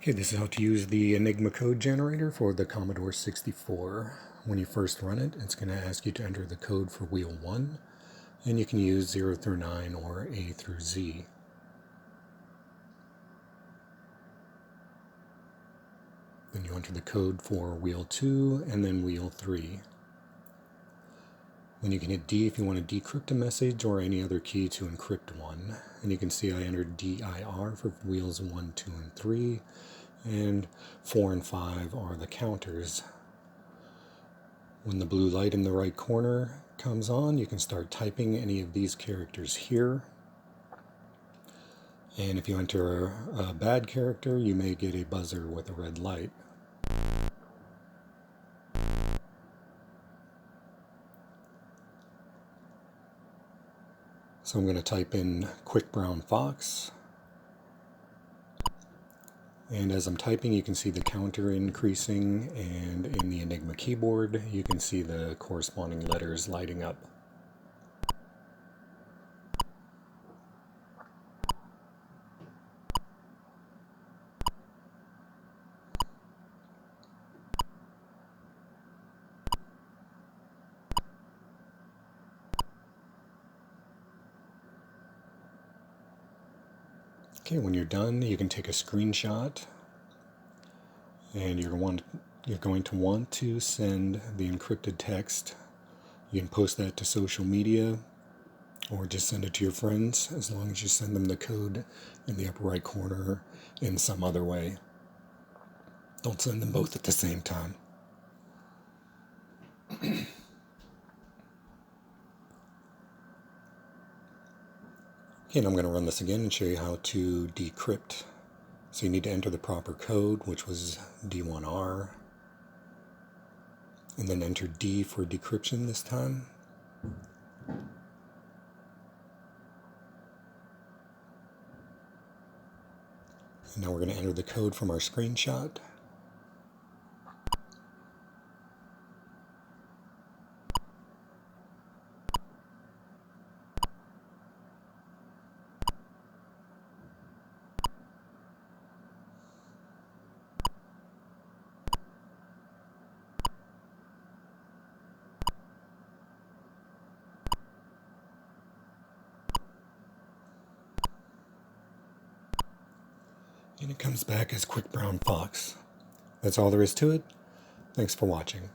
Okay, this is how to use the Enigma code generator for the Commodore 64. When you first run it, it's going to ask you to enter the code for wheel 1, and you can use 0 through 9 or A through Z. Then you enter the code for wheel 2 and then wheel 3. Then you can hit D if you want to decrypt a message or any other key to encrypt one. And you can see I entered DIR for wheels 1, 2, and 3. And 4 and 5 are the counters. When the blue light in the right corner comes on, you can start typing any of these characters here. And if you enter a bad character, you may get a buzzer with a red light. So I'm going to type in Quick Brown Fox. And as I'm typing, you can see the counter increasing, and in the Enigma keyboard, you can see the corresponding letters lighting up. Okay, when you're done, you can take a screenshot, and you're going to want to send the encrypted text. You can post that to social media, or just send it to your friends, as long as you send them the code in the upper right corner in some other way. Don't send them both at the same time. Okay, and I'm going to run this again and show you how to decrypt. So you need to enter the proper code, which was D1R, and then enter D for decryption this time. And now we're going to enter the code from our screenshot. And it comes back as Quick Brown Fox. That's all there is to it. Thanks for watching.